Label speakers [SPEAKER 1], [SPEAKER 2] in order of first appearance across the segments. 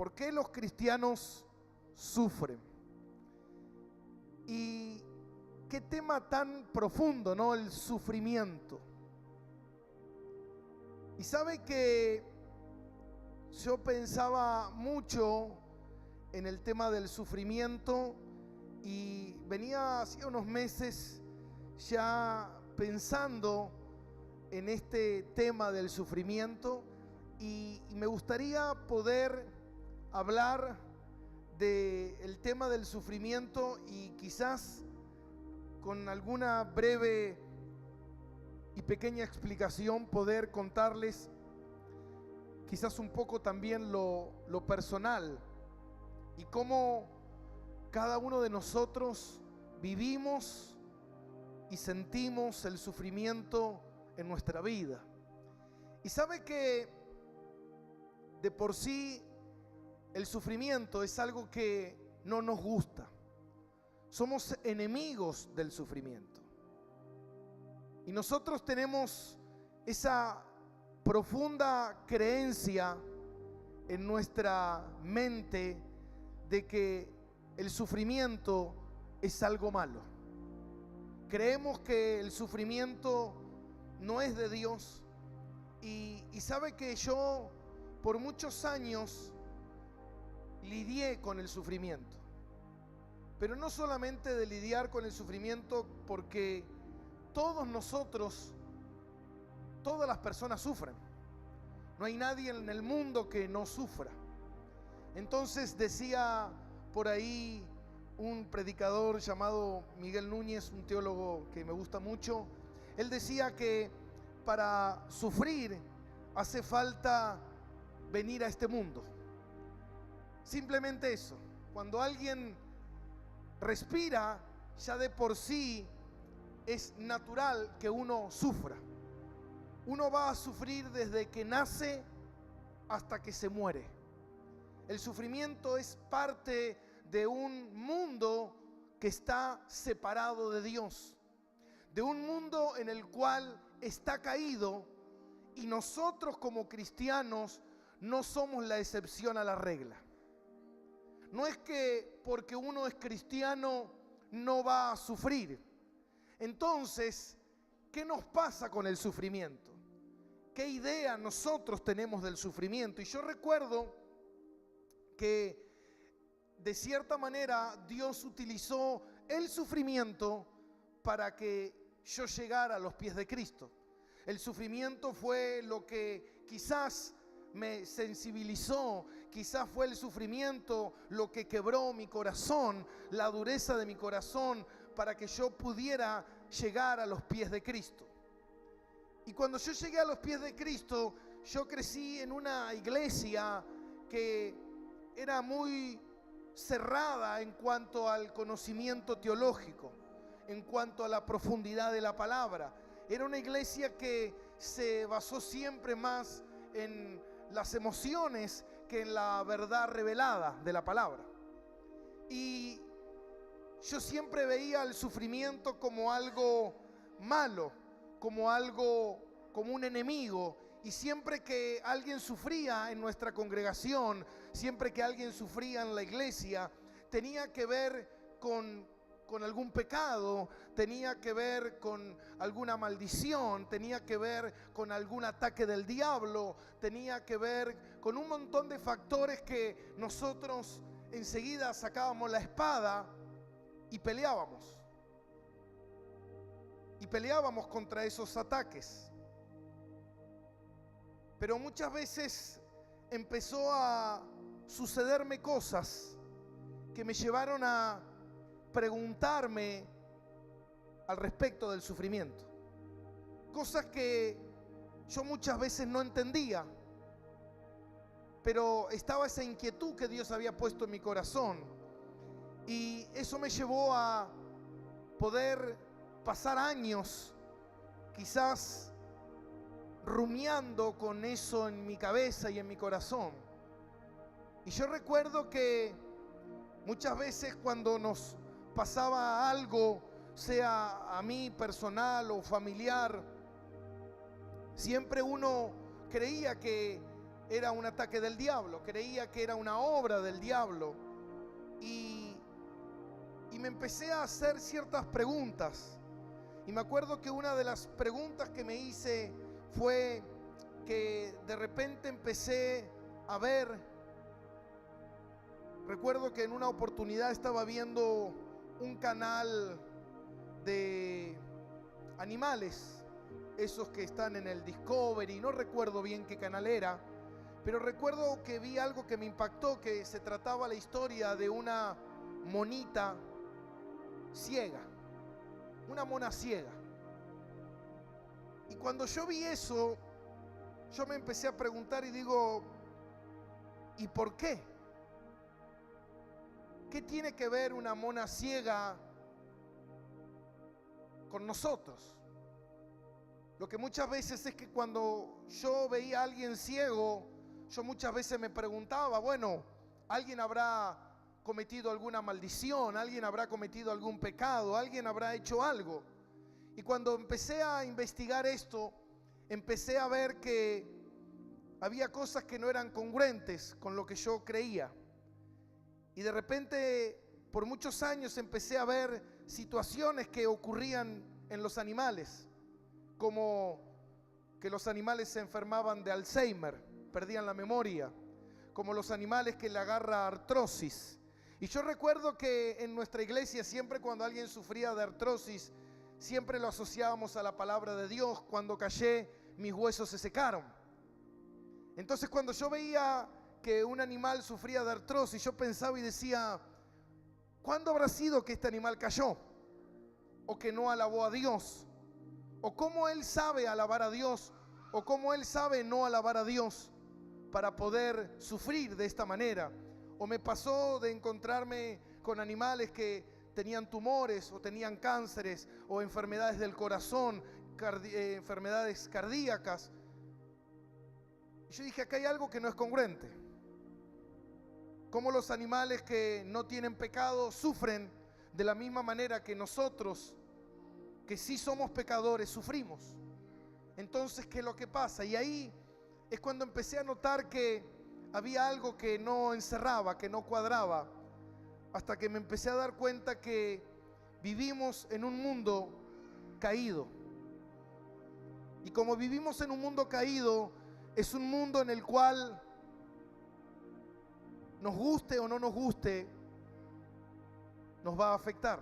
[SPEAKER 1] ¿Por qué los cristianos sufren? Y qué tema tan profundo, ¿no? El sufrimiento. Y sabe que yo pensaba mucho en el tema del sufrimiento y venía hacía unos meses ya pensando en este tema del sufrimiento y me gustaría poder hablar del tema del sufrimiento y quizás con alguna breve y pequeña explicación poder contarles quizás un poco también lo personal y cómo cada uno de nosotros vivimos y sentimos el sufrimiento en nuestra vida. Y sabe que de por sí el sufrimiento es algo que no nos gusta. Somos enemigos del sufrimiento. Y nosotros tenemos esa profunda creencia en nuestra mente de que el sufrimiento es algo malo. Creemos que el sufrimiento no es de Dios. Y sabe que yo por muchos años lidié con el sufrimiento. Pero no solamente de lidiar con el sufrimiento, porque todos nosotros, todas las personas sufren. No hay nadie en el mundo que no sufra. Entonces decía por ahí un predicador llamado Miguel Núñez, un teólogo que me gusta mucho. Él decía que para sufrir hace falta venir a este mundo. Simplemente eso. Cuando alguien respira, ya de por sí es natural que uno sufra. Uno va a sufrir desde que nace hasta que se muere. El sufrimiento es parte de un mundo que está separado de Dios, de un mundo en el cual está caído, y nosotros como cristianos no somos la excepción a la regla. No es que porque uno es cristiano no va a sufrir. Entonces, ¿qué nos pasa con el sufrimiento? ¿Qué idea nosotros tenemos del sufrimiento? Y yo recuerdo que de cierta manera Dios utilizó el sufrimiento para que yo llegara a los pies de Cristo. El sufrimiento fue lo que quizás me sensibilizó, quizás fue el sufrimiento lo que quebró mi corazón, la dureza de mi corazón, para que yo pudiera llegar a los pies de Cristo. Y cuando yo llegué a los pies de Cristo, yo crecí en una iglesia que era muy cerrada en cuanto al conocimiento teológico, en cuanto a la profundidad de la palabra. Era una iglesia que se basó siempre más en las emociones que en la verdad revelada de la palabra. Y yo siempre veía el sufrimiento como algo malo, como un enemigo. Y siempre que alguien sufría en nuestra congregación, siempre que alguien sufría en la iglesia, tenía que ver con algún pecado, tenía que ver con alguna maldición, tenía que ver con algún ataque del diablo, tenía que ver con un montón de factores que nosotros enseguida sacábamos la espada y peleábamos. Y peleábamos contra esos ataques. Pero muchas veces empezó a sucederme cosas que me llevaron a preguntarme al respecto del sufrimiento. Cosas que yo muchas veces no entendía, pero estaba esa inquietud que Dios había puesto en mi corazón. Y eso me llevó a poder pasar años quizás rumiando con eso en mi cabeza y en mi corazón. Y yo recuerdo que muchas veces cuando nos pasaba algo, sea a mí personal o familiar, siempre uno creía que era un ataque del diablo, creía que era una obra del diablo. Y me empecé a hacer ciertas preguntas. Y me acuerdo que una de las preguntas que me hice fue que de repente empecé a ver. Recuerdo que en una oportunidad estaba viendo un canal de animales, esos que están en el Discovery, no recuerdo bien qué canal era, pero recuerdo que vi algo que me impactó, que se trataba la historia de una monita ciega, una mona ciega. Y cuando yo vi eso, yo me empecé a preguntar y digo, ¿y por qué? ¿Qué tiene que ver una mona ciega con nosotros? Lo que muchas veces es que cuando yo veía a alguien ciego, yo muchas veces me preguntaba, bueno, ¿alguien habrá cometido alguna maldición? ¿Alguien habrá cometido algún pecado? ¿Alguien habrá hecho algo? Y cuando empecé a investigar esto, empecé a ver que había cosas que no eran congruentes con lo que yo creía. Y de repente, por muchos años, empecé a ver situaciones que ocurrían en los animales, como que los animales se enfermaban de Alzheimer, perdían la memoria, como los animales que le agarra artrosis. Y yo recuerdo que en nuestra iglesia siempre cuando alguien sufría de artrosis, siempre lo asociábamos a la palabra de Dios: cuando callé, mis huesos se secaron. Entonces cuando yo veía que un animal sufría de artrosis, yo pensaba y decía, ¿cuándo habrá sido que este animal cayó? ¿O que no alabó a Dios? ¿O cómo él sabe alabar a Dios? ¿O cómo él sabe no alabar a Dios para poder sufrir de esta manera? ¿O me pasó de encontrarme con animales que tenían tumores o tenían cánceres o enfermedades del corazón, enfermedades cardíacas? Y yo dije, acá hay algo que no es congruente. Cómo los animales que no tienen pecado sufren de la misma manera que nosotros, que sí somos pecadores, sufrimos. Entonces, ¿qué es lo que pasa? Y ahí es cuando empecé a notar que había algo que no encerraba, que no cuadraba, hasta que me empecé a dar cuenta que vivimos en un mundo caído. Y como vivimos en un mundo caído, es un mundo en el cual, nos guste o no nos guste, nos va a afectar.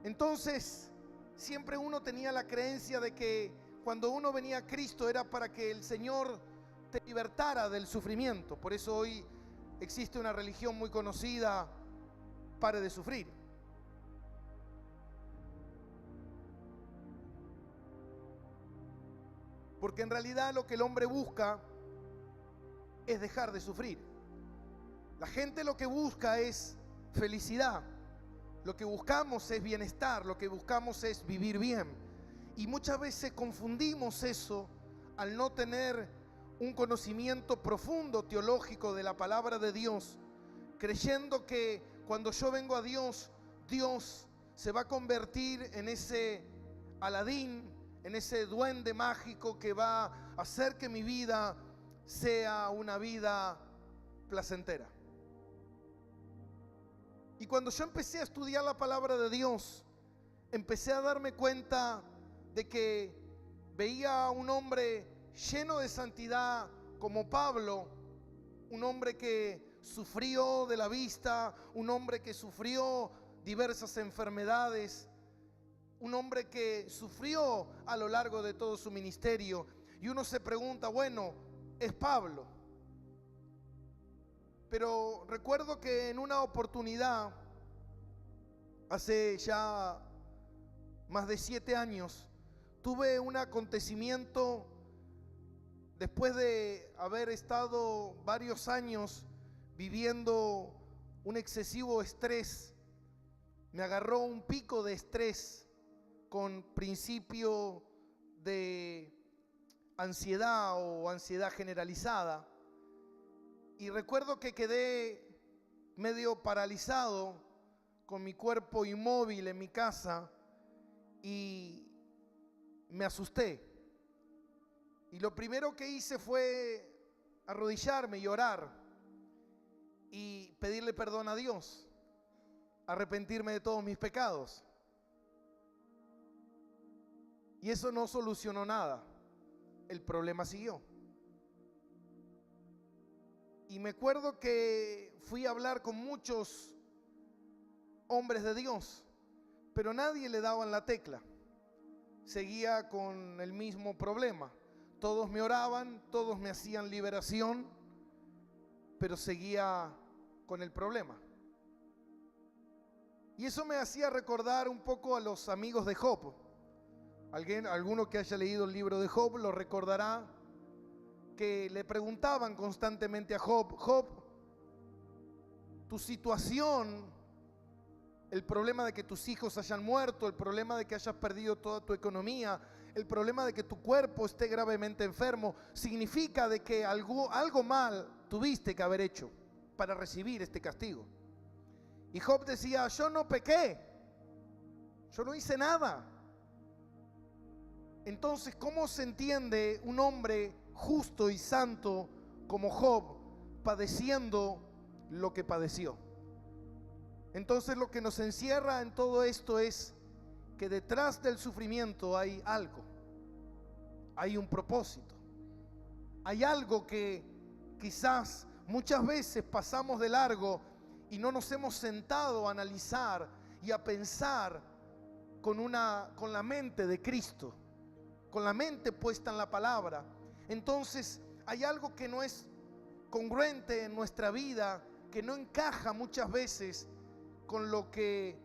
[SPEAKER 1] Entonces, siempre uno tenía la creencia de que cuando uno venía a Cristo era para que el Señor te libertara del sufrimiento. Por eso hoy existe una religión muy conocida: pare de sufrir. Porque en realidad lo que el hombre busca es dejar de sufrir. La gente lo que busca es felicidad. Lo que buscamos es bienestar, lo que buscamos es vivir bien. Y muchas veces confundimos eso al no tener un conocimiento profundo teológico de la palabra de Dios, creyendo que cuando yo vengo a Dios, Dios se va a convertir en ese Aladín, en ese duende mágico que va a hacer que mi vida sea una vida placentera. Y cuando yo empecé a estudiar la palabra de Dios, empecé a darme cuenta de que veía a un hombre lleno de santidad como Pablo, un hombre que sufrió de la vista, un hombre que sufrió diversas enfermedades, un hombre que sufrió a lo largo de todo su ministerio. Y uno se pregunta, bueno, es Pablo. Pero recuerdo que en una oportunidad, hace ya más de 7 años, tuve un acontecimiento después de haber estado varios años viviendo un excesivo estrés. Me agarró un pico de estrés con principio de ansiedad o ansiedad generalizada. Y recuerdo que quedé medio paralizado, con mi cuerpo inmóvil en mi casa, y me asusté. Y lo primero que hice fue arrodillarme y orar y pedirle perdón a Dios, arrepentirme de todos mis pecados. Y eso no solucionó nada. El problema siguió. Y me acuerdo que fui a hablar con muchos hombres de Dios, pero nadie le daba en la tecla. Seguía con el mismo problema. Todos me oraban, todos me hacían liberación, pero seguía con el problema. Y eso me hacía recordar un poco a los amigos de Job. Alguno que haya leído el libro de Job lo recordará, que le preguntaban constantemente a Job: Job, tu situación, el problema de que tus hijos hayan muerto, el problema de que hayas perdido toda tu economía, el problema de que tu cuerpo esté gravemente enfermo, significa de que algo mal tuviste que haber hecho para recibir este castigo. Y Job decía: yo no pequé, yo no hice nada. Entonces, ¿cómo se entiende un hombre justo y santo como Job padeciendo lo que padeció? Entonces, lo que nos encierra en todo esto es que detrás del sufrimiento hay algo, hay un propósito, hay algo que quizás muchas veces pasamos de largo y no nos hemos sentado a analizar y a pensar con la mente de Cristo, con la mente puesta en la palabra. Entonces hay algo que no es congruente en nuestra vida, que no encaja muchas veces con lo que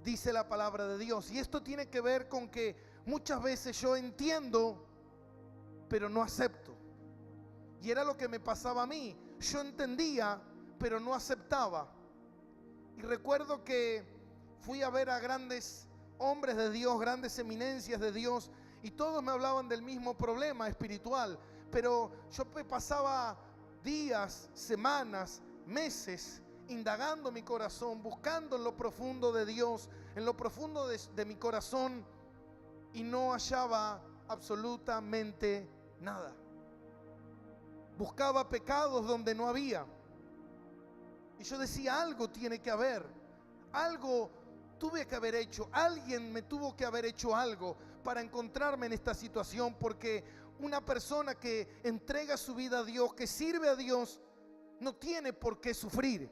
[SPEAKER 1] dice la palabra de Dios. Y esto tiene que ver con que muchas veces yo entiendo, pero no acepto. Y era lo que me pasaba a mí. Yo entendía, pero no aceptaba. Y recuerdo que fui a ver a grandes hombres de Dios, grandes eminencias de Dios, y todos me hablaban del mismo problema espiritual. Pero yo pasaba días, semanas, meses indagando mi corazón, buscando en lo profundo de Dios, en lo profundo de mi corazón, y no hallaba absolutamente nada. Buscaba pecados donde no había. Y yo decía: algo tiene que haber, algo tuve que haber hecho, alguien me tuvo que haber hecho algo para encontrarme en esta situación, porque una persona que entrega su vida a Dios, que sirve a Dios, no tiene por qué sufrir.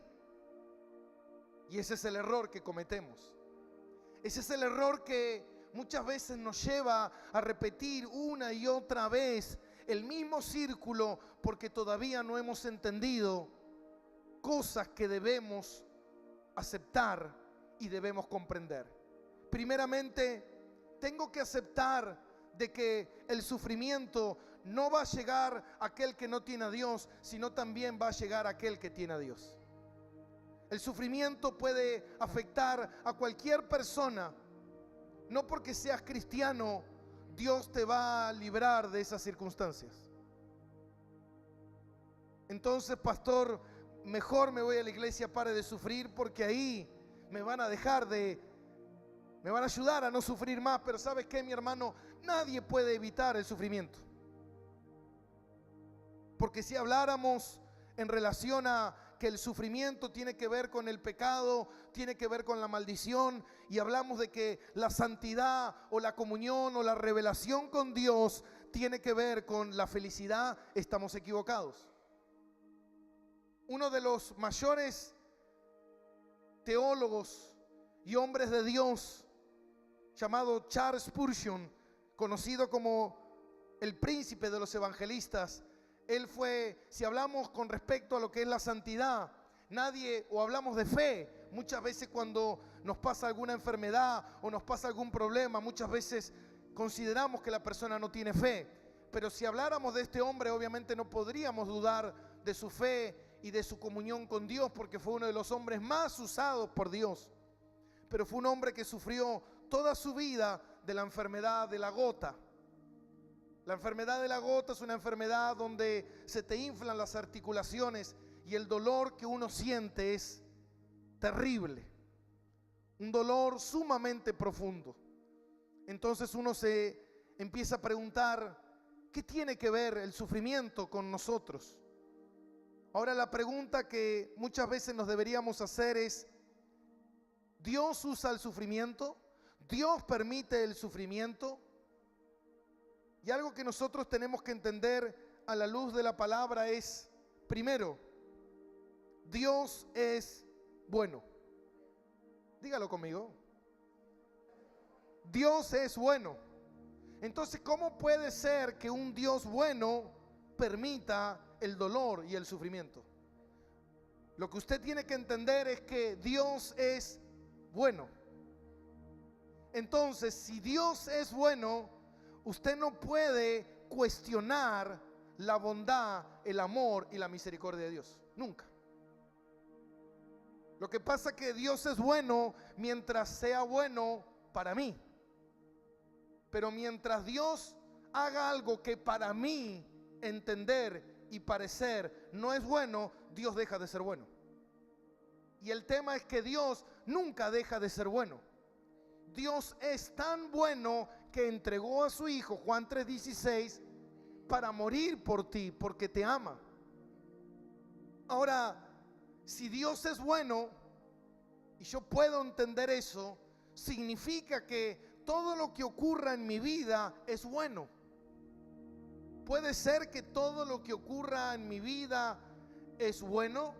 [SPEAKER 1] Y ese es el error que cometemos. Ese es el error que muchas veces nos lleva a repetir una y otra vez el mismo círculo, porque todavía no hemos entendido cosas que debemos aceptar y debemos comprender. Primeramente, tengo que aceptar de que el sufrimiento no va a llegar a aquel que no tiene a Dios, sino también va a llegar a aquel que tiene a Dios. El sufrimiento puede afectar a cualquier persona. No porque seas cristiano, Dios te va a librar de esas circunstancias. Entonces, pastor, mejor me voy a la iglesia, pare de sufrir, porque ahí me van a ayudar a no sufrir más. Pero ¿sabes qué, mi hermano? Nadie puede evitar el sufrimiento. Porque si habláramos en relación a que el sufrimiento tiene que ver con el pecado, tiene que ver con la maldición, y hablamos de que la santidad o la comunión o la revelación con Dios tiene que ver con la felicidad, estamos equivocados. Uno de los mayores teólogos y hombres de Dios, llamado Charles Spurgeon, conocido como el príncipe de los evangelistas, él fue, si hablamos con respecto a lo que es la santidad, o hablamos de fe, muchas veces cuando nos pasa alguna enfermedad o nos pasa algún problema, muchas veces consideramos que la persona no tiene fe. Pero si habláramos de este hombre, obviamente no podríamos dudar de su fe y de su comunión con Dios, porque fue uno de los hombres más usados por Dios. Pero fue un hombre que sufrió toda su vida de la enfermedad de la gota. La enfermedad de la gota es una enfermedad donde se te inflan las articulaciones y el dolor que uno siente es terrible. Un dolor sumamente profundo. Entonces uno se empieza a preguntar: ¿qué tiene que ver el sufrimiento con nosotros? Ahora la pregunta que muchas veces nos deberíamos hacer es, ¿Dios usa el sufrimiento? ¿Dios permite el sufrimiento? Y algo que nosotros tenemos que entender a la luz de la palabra es, primero, Dios es bueno. Dígalo conmigo. Dios es bueno. Entonces, ¿cómo puede ser que un Dios bueno permita el dolor y el sufrimiento? Lo que usted tiene que entender es que Dios es bueno. Entonces, si Dios es bueno, usted no puede cuestionar la bondad, el amor y la misericordia de Dios. Nunca. Lo que pasa es que Dios es bueno mientras sea bueno para mí. Pero mientras Dios haga algo que para mí entender y parecer no es bueno, Dios deja de ser bueno. Y el tema es que Dios nunca deja de ser bueno. Dios es tan bueno que entregó a su Hijo, Juan 3:16, para morir por ti, porque te ama. Ahora, si Dios es bueno, y yo puedo entender eso, significa que todo lo que ocurra en mi vida es bueno. ¿Puede ser que todo lo que ocurra en mi vida es bueno?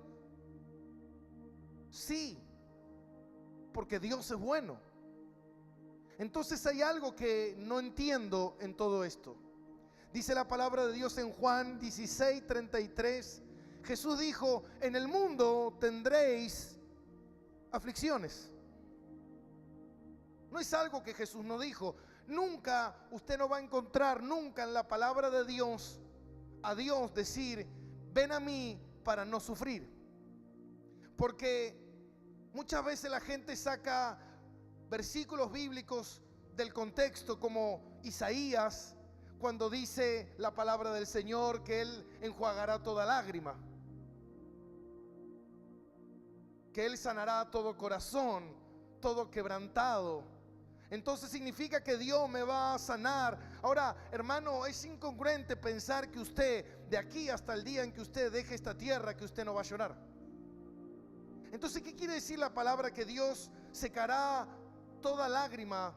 [SPEAKER 1] Sí, porque Dios es bueno. Entonces hay algo que no entiendo en todo esto. Dice la palabra de Dios en Juan 16:33. Jesús dijo, en el mundo tendréis aflicciones. No es algo que Jesús no dijo. Nunca, usted no va a encontrar nunca en la palabra de Dios a Dios decir, ven a mí para no sufrir. Porque muchas veces la gente saca versículos bíblicos del contexto, como Isaías, cuando dice la palabra del Señor que Él enjuagará toda lágrima, que Él sanará todo corazón, todo quebrantado. Entonces significa que Dios me va a sanar. Ahora, hermano, es incongruente pensar que usted, de aquí hasta el día en que usted deje esta tierra, que usted no va a llorar. Entonces, ¿qué quiere decir la palabra que Dios secará toda lágrima?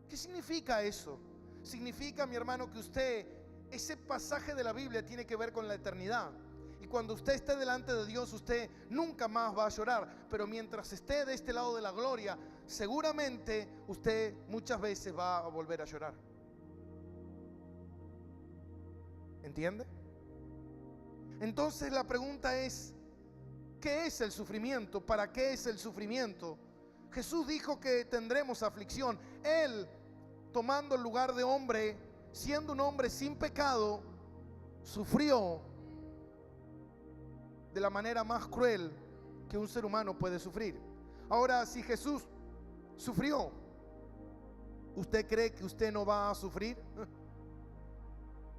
[SPEAKER 1] ¿Qué significa eso? Significa, mi hermano, que usted, ese pasaje de la Biblia tiene que ver con la eternidad. Y cuando usted esté delante de Dios, usted nunca más va a llorar. Pero mientras esté de este lado de la gloria, seguramente usted muchas veces va a volver a llorar. ¿Entiende? Entonces la pregunta es, ¿qué es el sufrimiento? ¿Para qué es el sufrimiento? Jesús dijo que tendremos aflicción. Él, tomando el lugar de hombre, siendo un hombre sin pecado, sufrió de la manera más cruel que un ser humano puede sufrir. Ahora, si Jesús sufrió, ¿usted cree que usted no va a sufrir?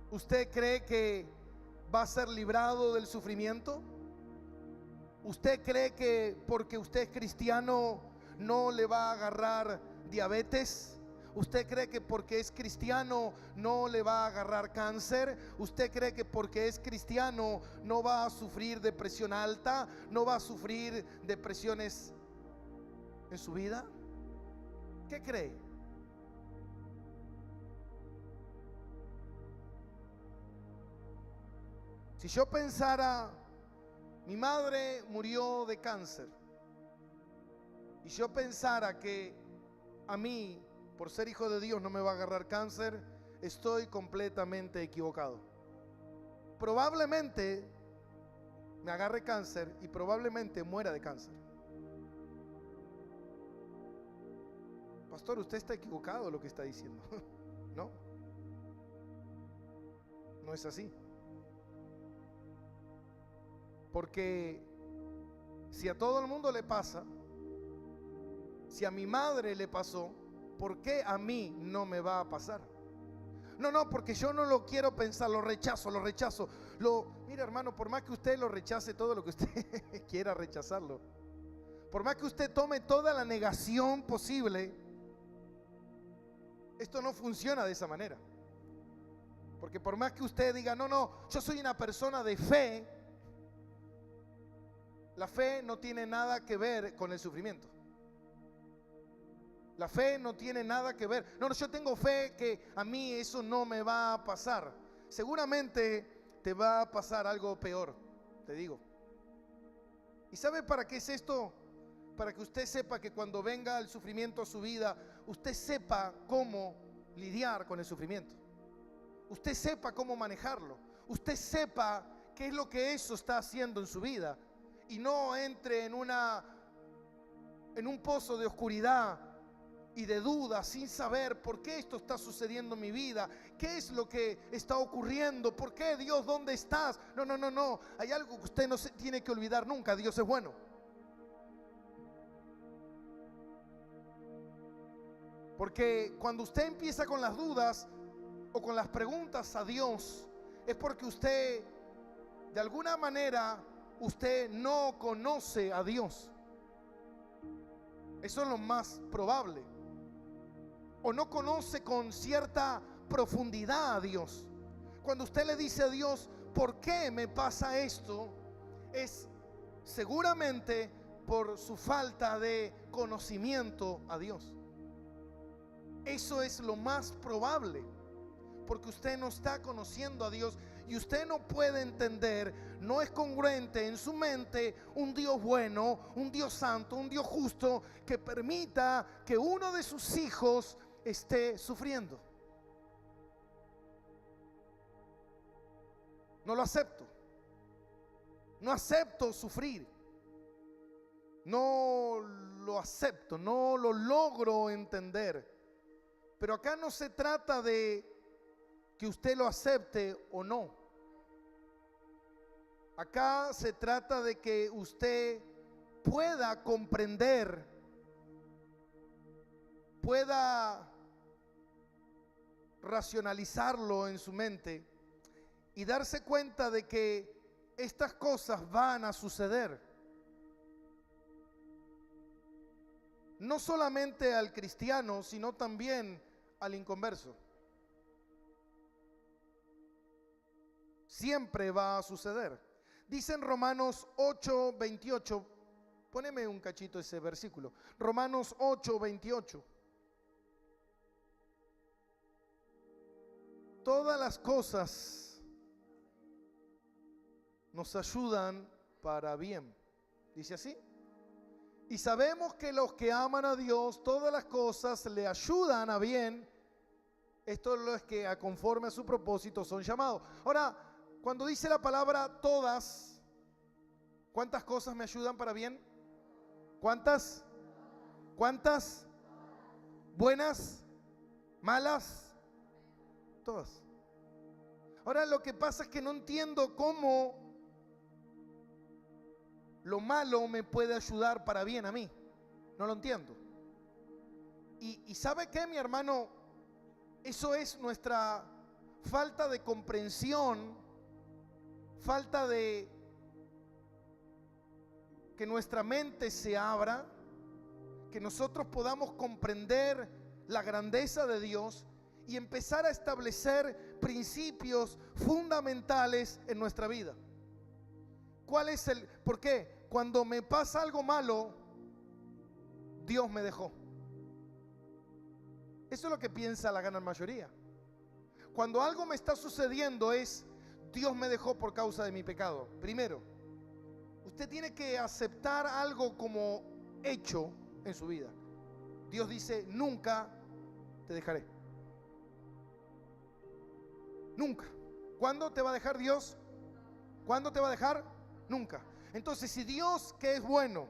[SPEAKER 1] ¿Usted cree que va a ser librado del sufrimiento? ¿Usted cree que porque usted es cristiano no le va a agarrar diabetes? ¿Usted cree que porque es cristiano no le va a agarrar cáncer? ¿Usted cree que porque es cristiano no va a sufrir depresión alta? ¿No va a sufrir depresiones en su vida? ¿Qué cree? Si yo pensara, mi madre murió de cáncer, y yo pensara que a mí, por ser hijo de Dios, no me va a agarrar cáncer, estoy completamente equivocado. Probablemente me agarre cáncer y probablemente muera de cáncer. Pastor, usted está equivocado lo que está diciendo. No, no es así. Porque si a todo el mundo le pasa, si a mi madre le pasó, ¿por qué a mí no me va a pasar? No, porque yo no lo quiero pensar, lo rechazo. Mira, hermano, por más que usted lo rechace, todo lo que usted quiera rechazarlo, por más que usted tome toda la negación posible, esto no funciona de esa manera. Porque por más que usted diga, no, yo soy una persona de fe, La fe no tiene nada que ver con el sufrimiento. La fe no tiene nada que ver. No, yo tengo fe que a mí eso no me va a pasar. Seguramente te va a pasar algo peor, te digo. ¿Y sabe para qué es esto? Para que usted sepa que cuando venga el sufrimiento a su vida, usted sepa cómo lidiar con el sufrimiento. Usted sepa cómo manejarlo. Usted sepa qué es lo que eso está haciendo en su vida. Y no entre en un pozo de oscuridad y de duda, sin saber por qué esto está sucediendo en mi vida, qué es lo que está ocurriendo, por qué, Dios, ¿dónde estás? No, hay algo que usted no se tiene que olvidar nunca: Dios es bueno. Porque cuando usted empieza con las dudas o con las preguntas a Dios, es porque usted, de alguna manera, usted no conoce a Dios. Eso es lo más probable. O no conoce con cierta profundidad a Dios. Cuando usted le dice a Dios, ¿por qué me pasa esto?, es seguramente por su falta de conocimiento a Dios. Eso es lo más probable, porque usted no está conociendo a Dios y usted no puede entender, no es congruente en su mente un Dios bueno, un Dios santo, un Dios justo, que permita que uno de sus hijos esté sufriendo. No lo acepto. No acepto sufrir. No lo acepto, no lo logro entender. Pero acá no se trata de que usted lo acepte o no. Acá se trata de que usted pueda comprender, pueda racionalizarlo en su mente y darse cuenta de que estas cosas van a suceder. No solamente al cristiano, sino también al inconverso. Siempre va a suceder. Dice en Romanos 8:28, poneme un cachito ese versículo. Romanos 8:28. Todas las cosas nos ayudan para bien. Dice así. Y sabemos que los que aman a Dios, todas las cosas le ayudan a bien. Estos son los que conforme a su propósito son llamados. Ahora, cuando dice la palabra todas, ¿cuántas cosas me ayudan para bien? ¿Cuántas? ¿Cuántas? ¿Buenas? ¿Malas? Todas. Ahora, lo que pasa es que no entiendo cómo lo malo me puede ayudar para bien a mí. No lo entiendo. Y ¿sabe qué, mi hermano? Eso es nuestra falta de comprensión, falta de que nuestra mente se abra, que nosotros podamos comprender la grandeza de Dios y empezar a establecer principios fundamentales en nuestra vida. ¿Cuál es el por qué? Cuando me pasa algo malo, Dios me dejó. Eso es lo que piensa la gran mayoría. Cuando algo me está sucediendo es Dios me dejó por causa de mi pecado. Primero, usted tiene que aceptar algo como hecho en su vida. Dios dice, nunca te dejaré. Nunca. ¿Cuándo te va a dejar Dios? ¿Cuándo te va a dejar? Nunca. Entonces, si Dios, que es bueno,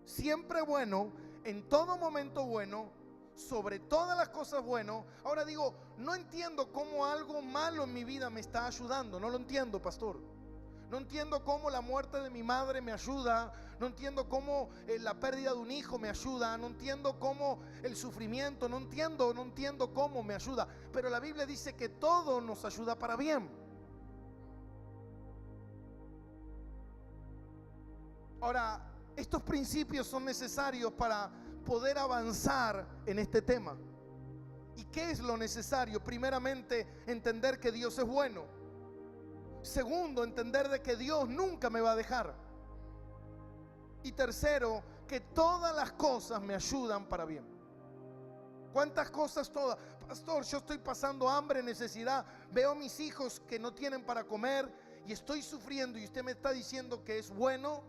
[SPEAKER 1] siempre bueno, en todo momento bueno, sobre todas las cosas bueno, ahora digo, no entiendo cómo algo malo en mi vida me está ayudando. No lo entiendo, pastor. No entiendo cómo la muerte de mi madre me ayuda. No entiendo cómo la pérdida de un hijo me ayuda. No entiendo cómo el sufrimiento, no entiendo cómo me ayuda. Pero la Biblia dice que todo nos ayuda para bien. Ahora, estos principios son necesarios para poder avanzar en este tema. ¿Y qué es lo necesario? Primeramente, entender que Dios es bueno. Segundo, entender de que Dios nunca me va a dejar. Y tercero, que todas las cosas me ayudan para bien. ¿Cuántas cosas todas? Pastor, yo estoy pasando hambre, necesidad. Veo a mis hijos que no tienen para comer y estoy sufriendo y usted me está diciendo que es bueno.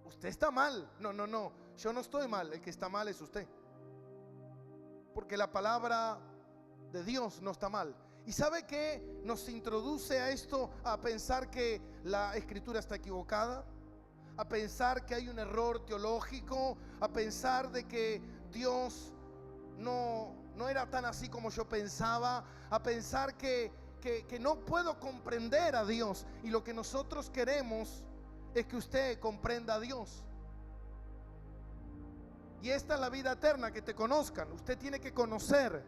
[SPEAKER 1] Usted está mal. No, yo no estoy mal. El que está mal es usted. Porque la palabra de Dios no está mal. ¿Y sabe qué nos introduce a esto? A pensar que la escritura está equivocada, a pensar que hay un error teológico, a pensar de que Dios no era tan así como yo pensaba, a pensar que no puedo comprender a Dios. Y lo que nosotros queremos es que usted comprenda a Dios. Y esta es la vida eterna, que te conozcan. Usted tiene que conocer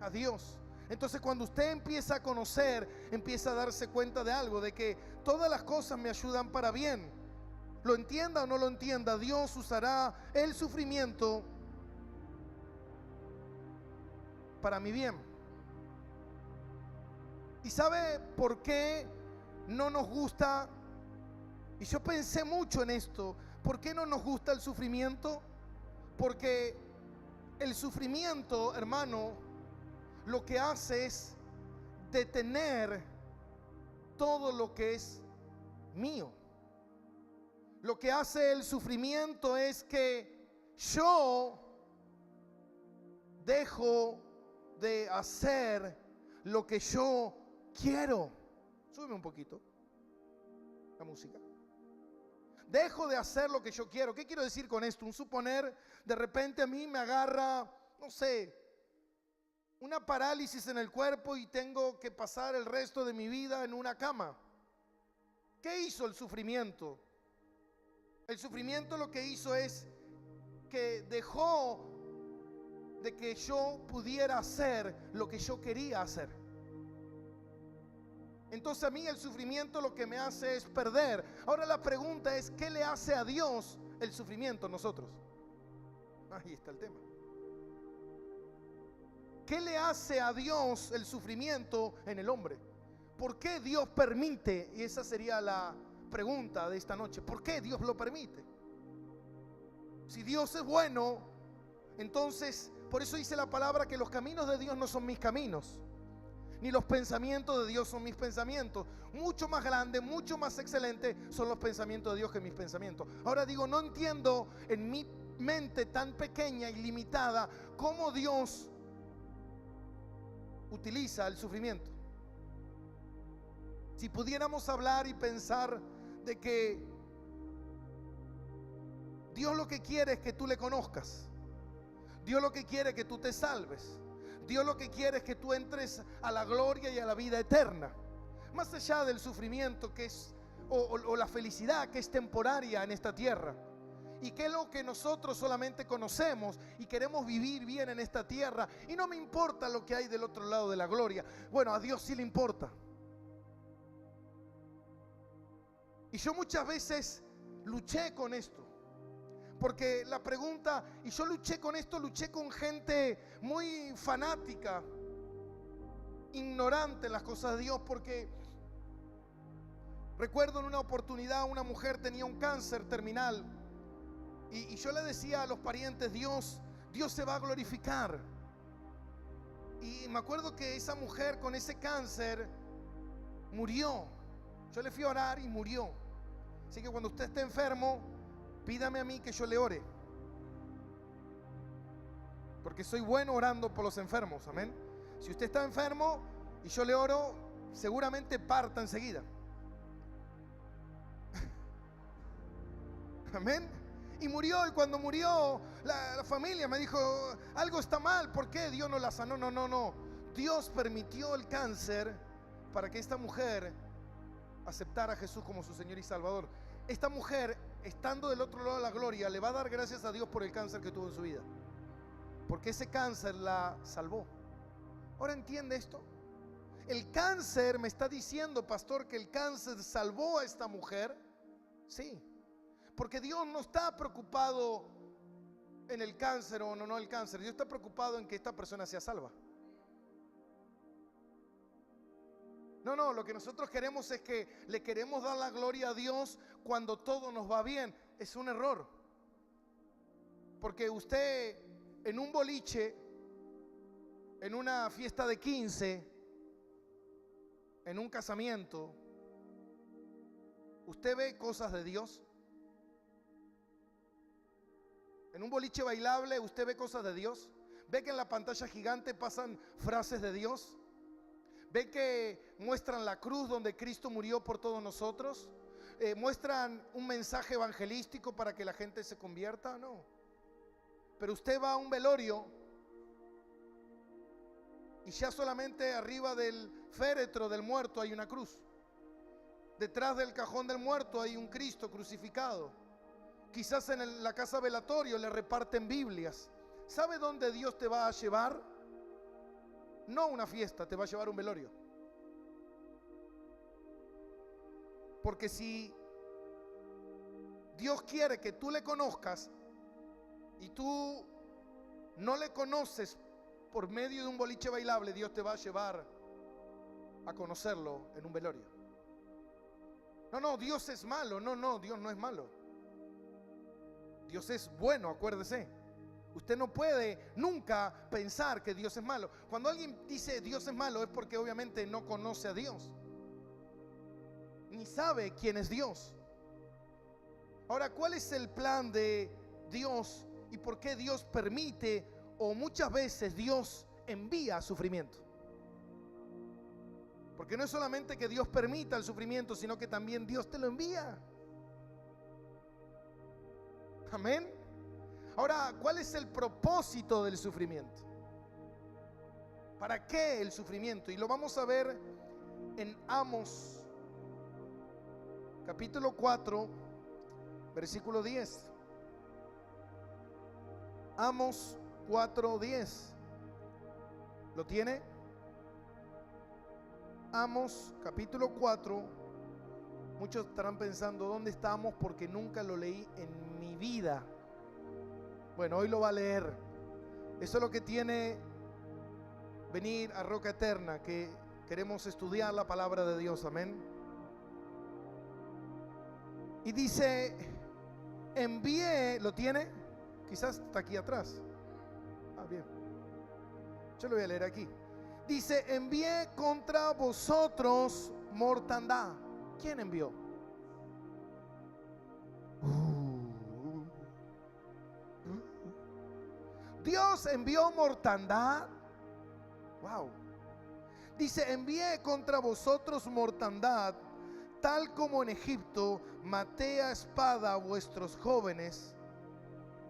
[SPEAKER 1] a Dios. Entonces cuando usted empieza a conocer, empieza a darse cuenta de algo, de que todas las cosas me ayudan para bien. Lo entienda o no lo entienda, Dios usará el sufrimiento para mi bien. ¿Y sabe por qué no nos gusta? Y yo pensé mucho en esto. ¿Por qué no nos gusta el sufrimiento? Porque el sufrimiento, hermano, lo que hace es detener todo lo que es mío. Lo que hace el sufrimiento es que yo dejo de hacer lo que yo quiero. Súbeme un poquito la música. Dejo de hacer lo que yo quiero. ¿Qué quiero decir con esto? Un suponer, de repente a mí me agarra, no sé, una parálisis en el cuerpo y tengo que pasar el resto de mi vida en una cama. ¿Qué hizo el sufrimiento? El sufrimiento lo que hizo es que dejó de que yo pudiera hacer lo que yo quería hacer. Entonces a mí el sufrimiento lo que me hace es perder. Ahora la pregunta es, ¿qué le hace a Dios el sufrimiento a nosotros? Ahí está el tema. ¿Qué le hace a Dios el sufrimiento en el hombre? ¿Por qué Dios permite? Y esa sería la pregunta de esta noche. ¿Por qué Dios lo permite? Si Dios es bueno, entonces, por eso dice la palabra que los caminos de Dios no son mis caminos, ni los pensamientos de Dios son mis pensamientos. Mucho más grande, mucho más excelente son los pensamientos de Dios que mis pensamientos. Ahora digo, no entiendo en mi mente tan pequeña y limitada cómo Dios utiliza el sufrimiento. Si pudiéramos hablar y pensar de que Dios lo que quiere es que tú le conozcas, Dios lo que quiere es que tú te salves, Dios lo que quiere es que tú entres a la gloria y a la vida eterna, más allá del sufrimiento que es o la felicidad que es temporaria en esta tierra, y que es lo que nosotros solamente conocemos y queremos vivir bien en esta tierra. Y no me importa lo que hay del otro lado de la gloria. Bueno, a Dios sí le importa. Y yo muchas veces luché con esto, porque la pregunta, y yo luché con esto, luché con gente muy fanática, ignorante en las cosas de Dios, porque recuerdo en una oportunidad una mujer tenía un cáncer terminal y yo le decía a los parientes, Dios se va a glorificar. Y me acuerdo que esa mujer con ese cáncer murió. Yo le fui a orar y murió. Así que cuando usted esté enfermo, pídame a mí que yo le ore, porque soy bueno orando por los enfermos, amén. Si usted está enfermo y yo le oro, seguramente parta enseguida. Amén. Y murió, y cuando murió la familia me dijo, algo está mal, ¿por qué Dios no la sanó? No, Dios permitió el cáncer para que esta mujer aceptara a Jesús como su Señor y Salvador. Esta mujer, estando del otro lado de la gloria, le va a dar gracias a Dios por el cáncer que tuvo en su vida, porque ese cáncer la salvó. Ahora entiende esto. El cáncer me está diciendo, pastor, que el cáncer salvó a esta mujer. Sí, porque Dios no está preocupado en el cáncer o no el cáncer. Dios está preocupado en que esta persona sea salva. No, no, lo que nosotros queremos es que le queremos dar la gloria a Dios cuando todo nos va bien. Es un error. Porque usted en un boliche, en una fiesta de 15, en un casamiento, ¿usted ve cosas de Dios? En un boliche bailable, ¿usted ve cosas de Dios? ¿Ve que en la pantalla gigante pasan frases de Dios? ¿Ve que muestran la cruz donde Cristo murió por todos nosotros? ¿Muestran un mensaje evangelístico para que la gente se convierta? No. Pero usted va a un velorio y ya solamente arriba del féretro del muerto hay una cruz. Detrás del cajón del muerto hay un Cristo crucificado. Quizás en la casa velatorio le reparten Biblias. ¿Sabe dónde Dios te va a llevar? No a una fiesta, te va a llevar a un velorio. Porque si Dios quiere que tú le conozcas y tú no le conoces por medio de un boliche bailable, Dios te va a llevar a conocerlo en un velorio. No, no, Dios es malo. No, no, Dios no es malo. Dios es bueno, acuérdese. Usted no puede nunca pensar que Dios es malo. Cuando alguien dice Dios es malo es porque obviamente no conoce a Dios, ni sabe quién es Dios. Ahora, ¿cuál es el plan de Dios y por qué Dios permite o muchas veces Dios envía sufrimiento? Porque no es solamente que Dios permita el sufrimiento, sino que también Dios te lo envía. Amén. Ahora, ¿cuál es el propósito del sufrimiento? ¿Para qué el sufrimiento? Y lo vamos a ver en Amós, capítulo 4, versículo 10. Amós 4:10. ¿Lo tiene? Amós, capítulo 4. Muchos estarán pensando, ¿dónde estamos? Porque nunca lo leí en mi vida. Bueno, hoy lo va a leer. Eso es lo que tiene venir a Roca Eterna, que queremos estudiar la palabra de Dios. Amén. Y dice, envié, ¿lo tiene? Quizás está aquí atrás. Bien. Yo lo voy a leer aquí. Dice, envié contra vosotros mortandad. ¿Quién envió? Dios envió mortandad. Wow. Dice, envié contra vosotros mortandad, tal como en Egipto maté a espada a vuestros jóvenes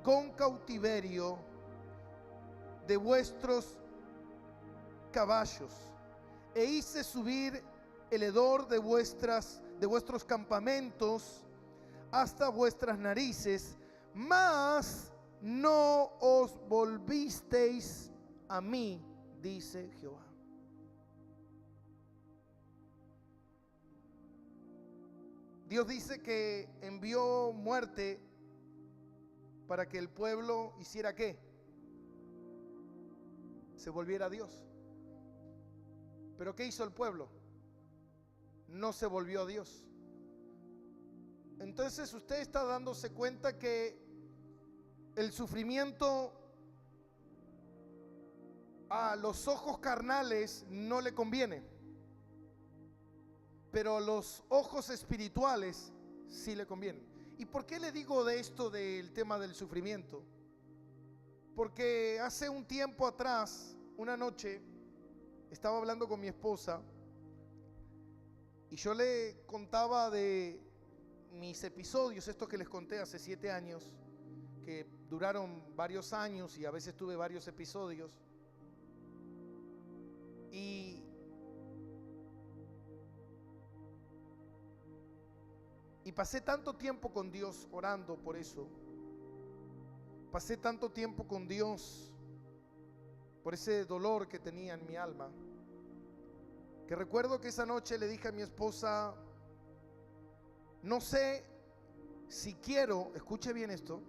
[SPEAKER 1] con cautiverio de vuestros caballos, e hice subir el hedor de vuestros campamentos hasta vuestras narices, mas no os volvisteis a mí, dice Jehová. Dios dice que envió muerte para que el pueblo hiciera ¿qué? Se volviera a Dios. Pero ¿qué hizo el pueblo? No se volvió a Dios. Entonces usted está dándose cuenta que el sufrimiento a los ojos carnales no le conviene, pero a los ojos espirituales sí le conviene. ¿Y por qué le digo de esto del tema del sufrimiento? Porque hace un tiempo atrás, una noche, estaba hablando con mi esposa y yo le contaba de mis episodios, estos que les conté hace 7 años, que duraron varios años y a veces tuve varios episodios. Y pasé tanto tiempo con Dios orando por eso. Pasé tanto tiempo con Dios por ese dolor que tenía en mi alma, que recuerdo que esa noche le dije a mi esposa, no sé si quiero, escuche bien esto,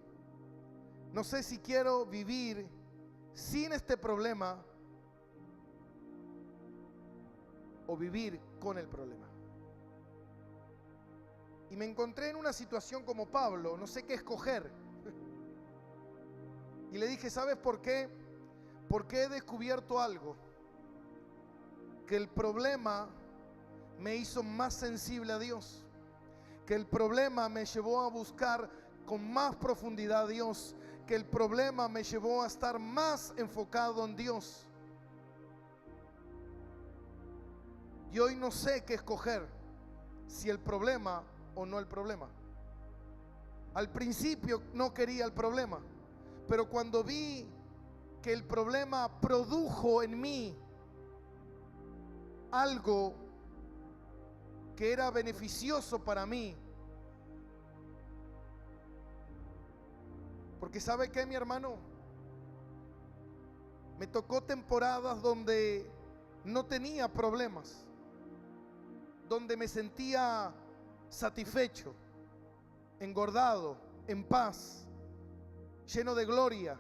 [SPEAKER 1] no sé si quiero vivir sin este problema o vivir con el problema. Y me encontré en una situación como Pablo, no sé qué escoger. Y le dije, ¿sabes por qué? Porque he descubierto algo, que el problema me hizo más sensible a Dios, que el problema me llevó a buscar con más profundidad a Dios, que el problema me llevó a estar más enfocado en Dios. Y hoy no sé qué escoger, si el problema o no el problema. Al principio no quería el problema, pero cuando vi que el problema produjo en mí algo que era beneficioso para mí, porque ¿sabe qué, mi hermano? Me tocó temporadas donde no tenía problemas, donde me sentía satisfecho, engordado, en paz, lleno de gloria.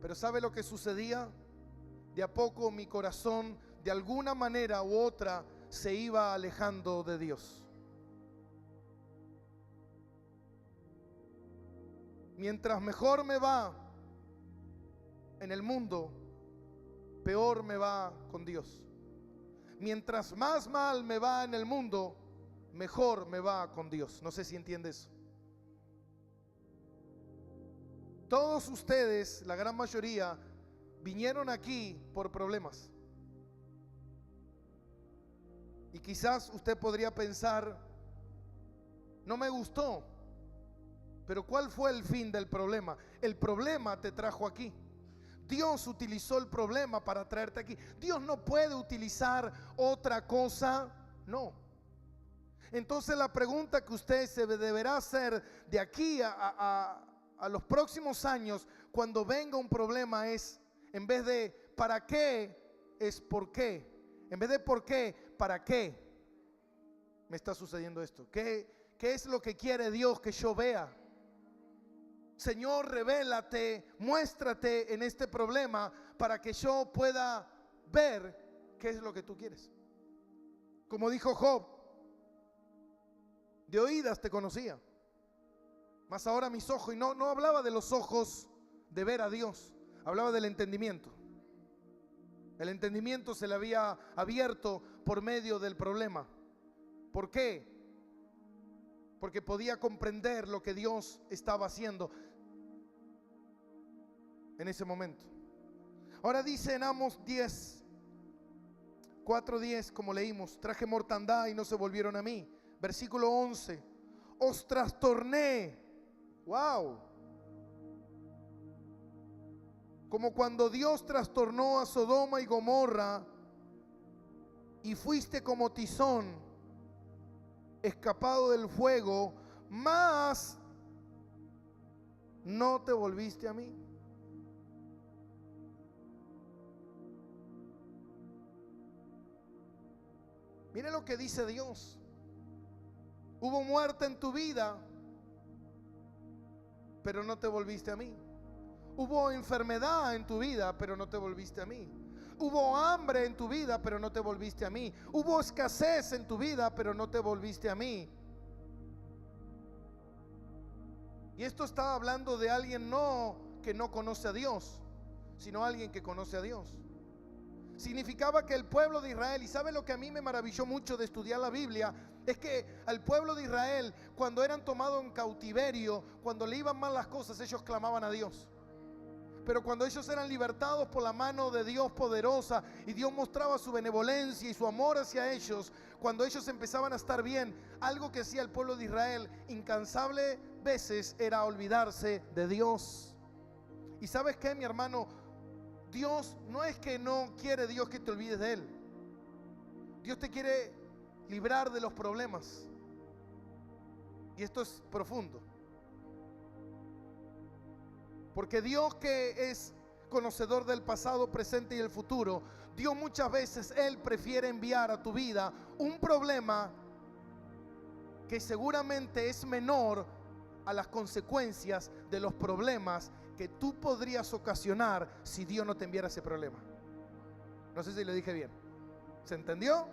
[SPEAKER 1] Pero ¿sabe lo que sucedía? De a poco mi corazón, de alguna manera u otra, se iba alejando de Dios. Mientras mejor me va en el mundo, peor me va con Dios. Mientras más mal me va en el mundo, mejor me va con Dios. No sé si entiende eso. Todos ustedes, la gran mayoría, vinieron aquí por problemas. Y quizás usted podría pensar, no me gustó, pero ¿cuál fue el fin del problema? El problema te trajo aquí. Dios utilizó el problema para traerte aquí. Dios no puede utilizar otra cosa, no. Entonces la pregunta que usted se deberá hacer de aquí a los próximos años, cuando venga un problema, es, en vez de ¿para qué?, es ¿por qué? En vez de ¿por qué?, ¿para qué me está sucediendo esto? ¿Qué es lo que quiere Dios que yo vea? Señor, revélate, muéstrate en este problema para que yo pueda ver qué es lo que tú quieres. Como dijo Job, de oídas te conocía, mas ahora mis ojos, y no hablaba de los ojos de ver a Dios, hablaba del entendimiento. El entendimiento se le había abierto por medio del problema. ¿Por qué? Porque podía comprender lo que Dios estaba haciendo en ese momento. Ahora dice en Amos 4:10, como leímos, traje mortandad y no se volvieron a mí. Versículo 11, os trastorné. Wow. Como cuando Dios trastornó a Sodoma y Gomorra, y fuiste como tizón escapado del fuego, mas no te volviste a mí. Mire lo que dice Dios. Hubo muerte en tu vida, pero no te volviste a mí. Hubo enfermedad en tu vida, pero no te volviste a mí. Hubo hambre en tu vida, pero no te volviste a mí. Hubo escasez en tu vida, pero no te volviste a mí. Y esto está hablando de alguien no que no conoce a Dios, sino alguien que conoce a Dios. Significaba que el pueblo de Israel, y sabe lo que a mí me maravilló mucho de estudiar la Biblia, es que al pueblo de Israel, cuando eran tomados en cautiverio, cuando le iban mal las cosas, ellos clamaban a Dios. Pero cuando ellos eran libertados por la mano de Dios poderosa, y Dios mostraba su benevolencia y su amor hacia ellos, cuando ellos empezaban a estar bien, algo que hacía el pueblo de Israel incansable veces era olvidarse de Dios. Y ¿sabes qué, mi hermano? Dios no es que no quiere Dios que te olvides de Él. Dios te quiere librar de los problemas. Y esto es profundo. Porque Dios, que es conocedor del pasado, presente y el futuro, Dios muchas veces, Él prefiere enviar a tu vida un problema que seguramente es menor a las consecuencias de los problemas que tú podrías ocasionar si Dios no te enviara ese problema. No sé si lo dije bien. ¿Se entendió?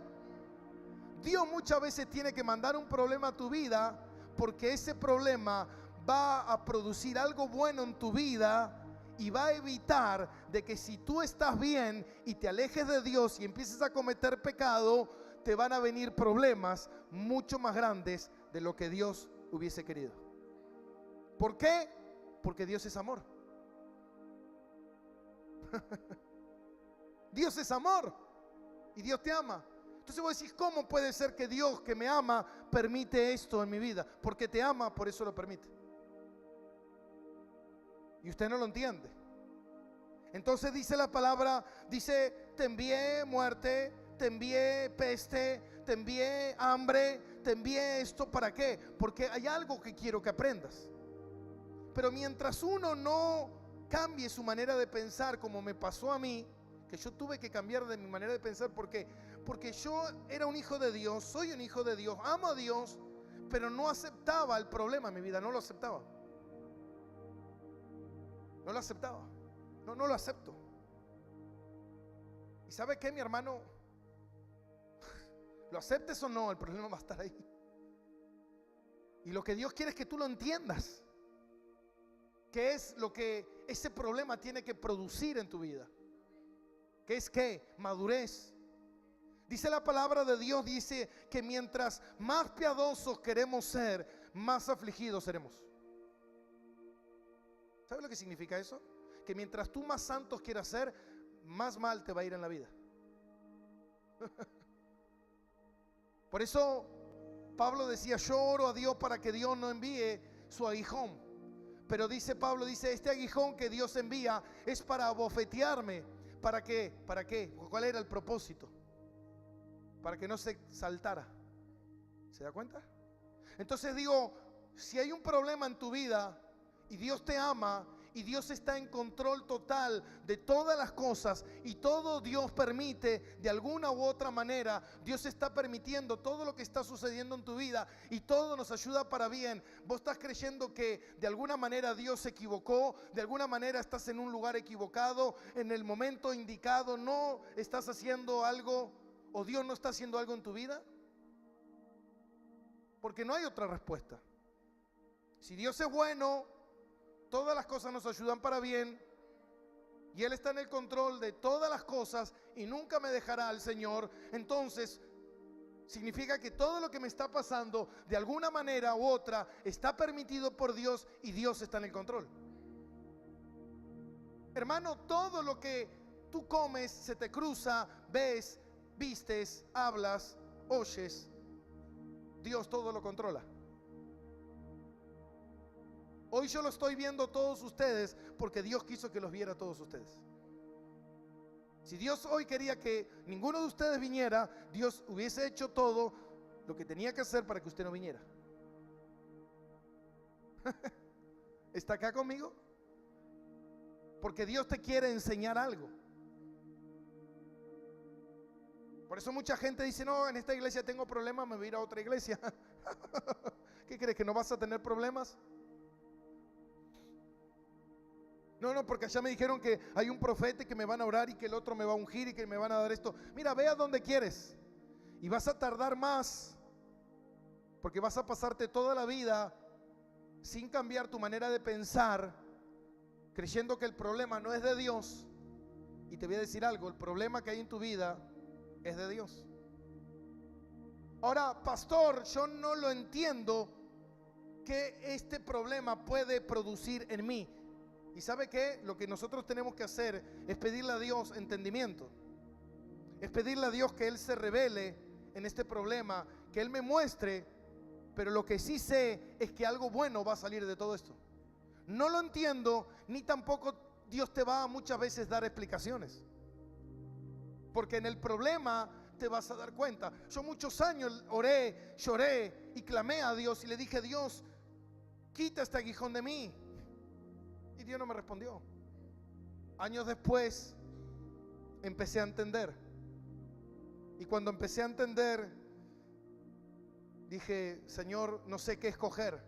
[SPEAKER 1] Dios muchas veces tiene que mandar un problema a tu vida porque ese problema va a producir algo bueno en tu vida y va a evitar de que si tú estás bien y te alejes de Dios y empieces a cometer pecado, te van a venir problemas mucho más grandes de lo que Dios hubiese querido. ¿Por qué? Porque Dios es amor. Dios es amor y Dios te ama. Entonces vos decís, ¿cómo puede ser que Dios que me ama permite esto en mi vida? Porque te ama, por eso lo permite. Y usted no lo entiende. Entonces dice la palabra, dice, te envié muerte, te envié peste, te envié hambre, te envié esto, ¿para qué? Porque hay algo que quiero que aprendas. Pero mientras uno no cambie su manera de pensar, como me pasó a mí, que yo tuve que cambiar de mi manera de pensar, porque yo era un hijo de Dios, soy un hijo de Dios, amo a Dios, pero no aceptaba el problema en mi vida, no lo aceptaba. No lo aceptaba. No lo acepto. ¿Y sabe qué, mi hermano? Lo aceptes o no, el problema va a estar ahí. Y lo que Dios quiere es que tú lo entiendas. ¿Qué es lo que ese problema tiene que producir en tu vida? ¿Qué es qué? Madurez. Dice la palabra de Dios, dice que mientras más piadosos queremos ser, más afligidos seremos. ¿Sabes lo que significa eso? Que mientras tú más santos quieras ser, más mal te va a ir en la vida. Por eso Pablo decía, yo oro a Dios para que Dios no envíe su aguijón. Pero dice Pablo, dice, este aguijón que Dios envía es para abofetearme. ¿Para qué? ¿Para qué? ¿Cuál era el propósito? Para que no se saltara. ¿Se da cuenta? Entonces digo, si hay un problema en tu vida y Dios te ama y Dios está en control total de todas las cosas y todo Dios permite de alguna u otra manera, Dios está permitiendo todo lo que está sucediendo en tu vida y todo nos ayuda para bien. Vos estás creyendo que de alguna manera Dios se equivocó, de alguna manera estás en un lugar equivocado, en el momento indicado, no estás haciendo algo o Dios no está haciendo algo en tu vida, porque no hay otra respuesta. Si Dios es bueno, todas las cosas nos ayudan para bien y Él está en el control de todas las cosas y nunca me dejará al Señor. Entonces significa que todo lo que me está pasando de alguna manera u otra está permitido por Dios y Dios está en el control. Hermano, todo lo que tú comes, se te cruza, ves, vistes, hablas, oyes, Dios todo lo controla. Hoy yo lo estoy viendo todos ustedes porque Dios quiso que los viera todos ustedes. Si Dios hoy quería que ninguno de ustedes viniera, Dios hubiese hecho todo lo que tenía que hacer para que usted no viniera. ¿Está acá conmigo? Porque Dios te quiere enseñar algo. Por eso mucha gente dice, no, en esta iglesia tengo problemas, me voy a ir a otra iglesia. ¿Qué crees? ¿Que no vas a tener problemas? No, porque allá me dijeron que hay un profeta y que me van a orar y que el otro me va a ungir y que me van a dar esto. Mira, ve a donde quieres y vas a tardar más, porque vas a pasarte toda la vida sin cambiar tu manera de pensar, creyendo que el problema no es de Dios. Y te voy a decir algo, el problema que hay en tu vida es de Dios. Ahora, pastor, yo no lo entiendo que este problema puede producir en mí. ¿Y sabe qué? Lo que nosotros tenemos que hacer es pedirle a Dios entendimiento. Es pedirle a Dios que Él se revele en este problema, que Él me muestre, pero lo que sí sé es que algo bueno va a salir de todo esto. No lo entiendo, ni tampoco Dios te va a muchas veces dar explicaciones. Porque en el problema te vas a dar cuenta. Yo muchos años oré, lloré y clamé a Dios y le dije, Dios, quita este aguijón de mí. Y Dios no me respondió. Años después empecé a entender. Y cuando empecé a entender, dije, Señor, no sé qué escoger.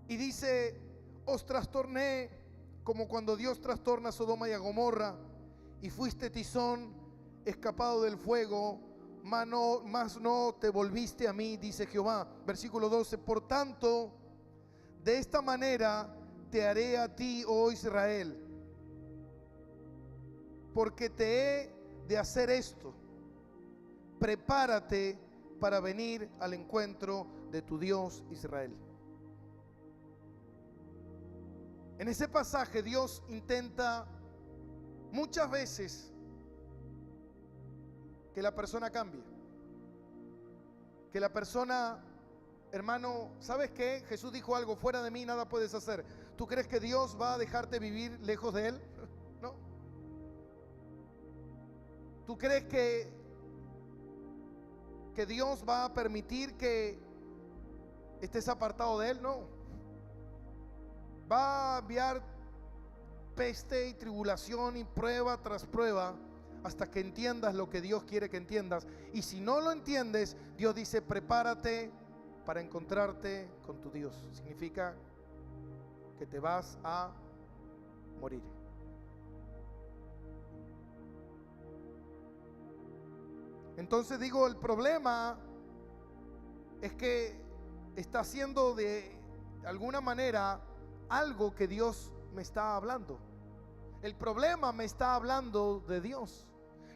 [SPEAKER 1] Y dice, os trastorné como cuando Dios trastorna a Sodoma y a Gomorra, y fuiste tizón escapado del fuego, mas no te volviste a mí, dice Jehová. Versículo 12, por tanto, de esta manera te haré a ti, oh Israel, porque te he de hacer esto. Prepárate para venir al encuentro de tu Dios Israel. En ese pasaje Dios intenta muchas veces que la persona cambie, que la persona, hermano, ¿sabes qué? Jesús dijo algo: fuera de mí nada puedes hacer. ¿Tú crees que Dios va a dejarte vivir lejos de Él? No. ¿Tú crees que Dios va a permitir que estés apartado de Él? No. Va a enviar peste y tribulación y prueba tras prueba hasta que entiendas lo que Dios quiere que entiendas. Y si no lo entiendes, Dios dice: prepárate para encontrarte con tu Dios. Significa que te vas a morir. Entonces digo, el problema es que está haciendo de alguna manera algo que Dios me está hablando. El problema me está hablando de Dios.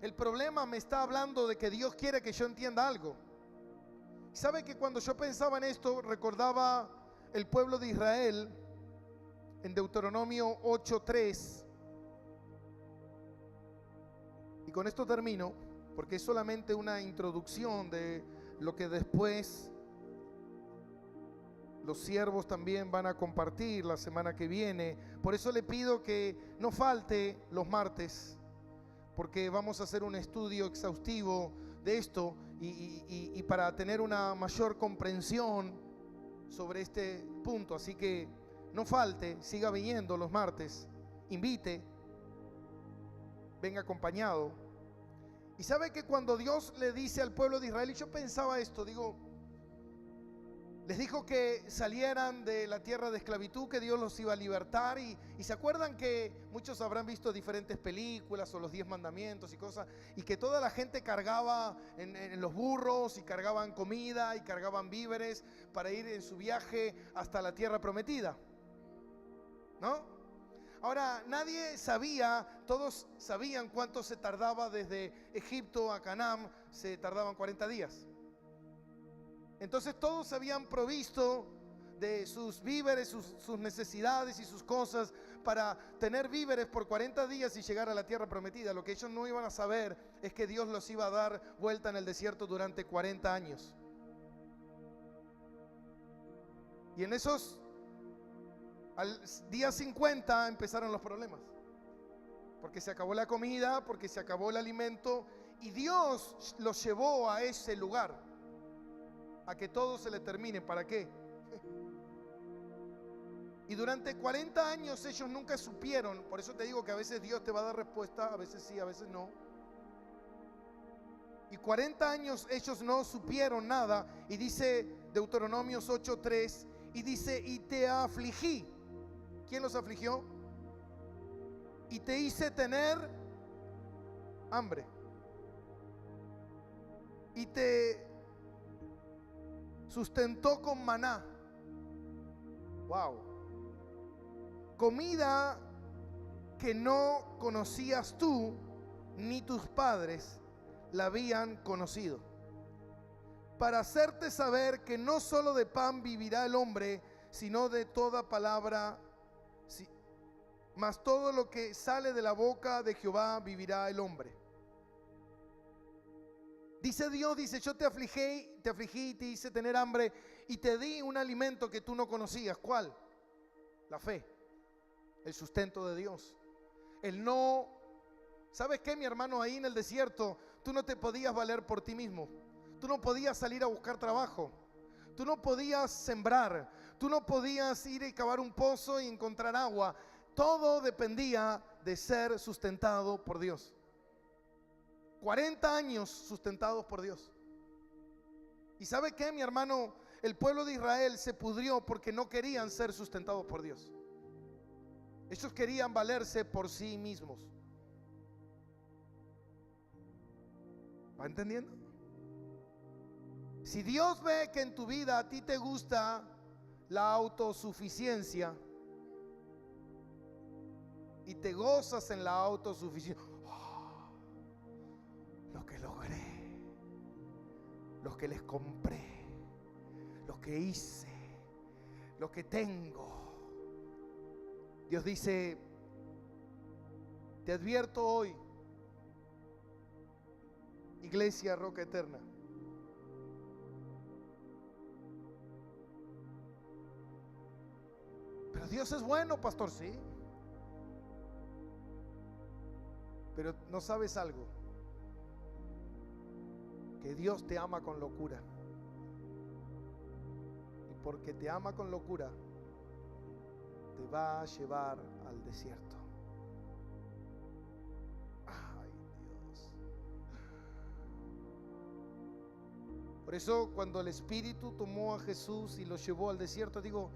[SPEAKER 1] El problema me está hablando de que Dios quiere que yo entienda algo. ¿Sabe que cuando yo pensaba en esto, recordaba el pueblo de Israel en Deuteronomio 8:3? Y con esto termino, porque es solamente una introducción de lo que después los siervos también van a compartir la semana que viene. Por eso le pido que no falte los martes, porque vamos a hacer un estudio exhaustivo de esto y para tener una mayor comprensión sobre este punto. Así que no falte, siga viniendo los martes, invite, venga acompañado. Y sabe que cuando Dios le dice al pueblo de Israel, y yo pensaba esto, digo, les dijo que salieran de la tierra de esclavitud, que Dios los iba a libertar. Y se acuerdan que muchos habrán visto diferentes películas o los 10 mandamientos y cosas, y que toda la gente cargaba en los burros, y cargaban comida y cargaban víveres para ir en su viaje hasta la tierra prometida, ¿no? Ahora, nadie sabía, todos sabían cuánto se tardaba desde Egipto a Canaán. Se tardaban 40 días. Entonces todos se habían provisto de sus víveres, sus necesidades y sus cosas para tener víveres por 40 días y llegar a la tierra prometida. Lo que ellos no iban a saber es que Dios los iba a dar vuelta en el desierto durante 40 años. Y en esos, al día 50 empezaron los problemas, porque se acabó la comida, porque se acabó el alimento, y Dios los llevó a ese lugar, a que todo se le termine. ¿Para qué? Y durante 40 años ellos nunca supieron. Por eso te digo que a veces Dios te va a dar respuesta, a veces sí, a veces no. Y 40 años ellos no supieron nada. Y dice Deuteronomios 8:3, y dice: y te afligí. ¿Quién los afligió? Y te hice tener hambre. Y te sustentó con maná. Wow. Comida que no conocías tú ni tus padres la habían conocido, para hacerte saber que no solo de pan vivirá el hombre, sino de toda palabra, mas todo lo que sale de la boca de Jehová vivirá el hombre. Dice Dios, dice: yo te afligí y te hice tener hambre y te di un alimento que tú no conocías. ¿Cuál? La fe, el sustento de Dios. El no, ¿sabes qué, mi hermano? Ahí en el desierto tú no te podías valer por ti mismo. Tú no podías salir a buscar trabajo. Tú no podías sembrar. Tú no podías ir y cavar un pozo y encontrar agua. Todo dependía de ser sustentado por Dios. 40 años sustentados por Dios. ¿Y sabe qué, mi hermano? El pueblo de Israel se pudrió porque no querían ser sustentados por Dios. Ellos querían valerse por sí mismos. ¿Va entendiendo? Si Dios ve que en tu vida a ti te gusta la autosuficiencia y te gozas en la autosuficiencia, lo que logré, lo que les compré, lo que hice, lo que tengo. Dios dice, te advierto hoy, Iglesia Roca Eterna, pero Dios es bueno, pastor, sí, pero no sabes algo, que Dios te ama con locura, y porque te ama con locura te va a llevar al desierto. Ay, Dios. Por eso cuando el Espíritu tomó a Jesús y lo llevó al desierto, digo,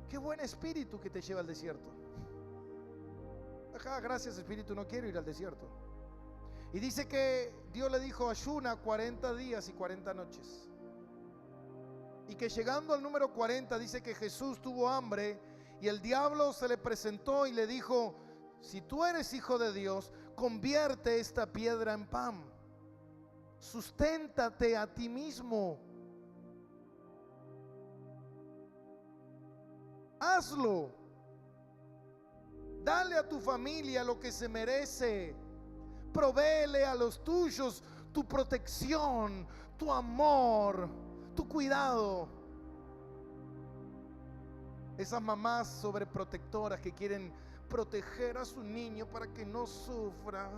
[SPEAKER 1] qué buen espíritu que te lleva al desierto. Ajá, gracias Espíritu, no quiero ir al desierto. Y dice que Dios le dijo, ayuna 40 días y 40 noches. Y que llegando al número 40 dice que Jesús tuvo hambre y el diablo se le presentó y le dijo, si tú eres hijo de Dios, convierte esta piedra en pan. Susténtate a ti mismo. Hazlo. Dale a tu familia lo que se merece. Provéele a los tuyos tu protección, tu amor, tu cuidado. Esas mamás sobreprotectoras que quieren proteger a su niño para que no sufra.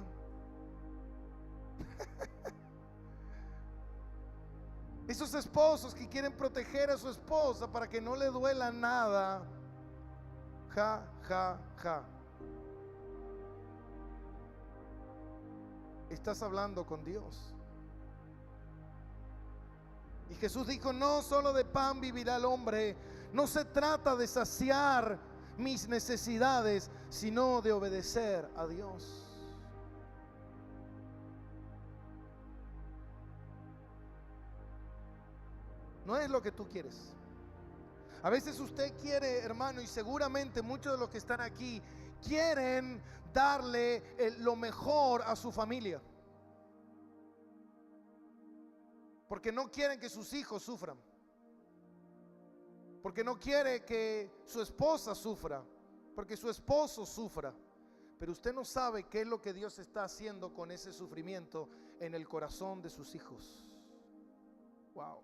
[SPEAKER 1] Esos esposos que quieren proteger a su esposa para que no le duela nada. Ja, ja, ja. Estás hablando con Dios. Y Jesús dijo, no solo de pan vivirá el hombre. No se trata de saciar mis necesidades, sino de obedecer a Dios. No es lo que tú quieres. A veces usted quiere, hermano, y seguramente muchos de los que están aquí quieren darle lo mejor a su familia, porque no quieren que sus hijos sufran, porque no quiere que su esposa sufra, porque su esposo sufra. Pero usted no sabe qué es lo que Dios está haciendo con ese sufrimiento en el corazón de sus hijos. Wow.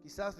[SPEAKER 1] Quizás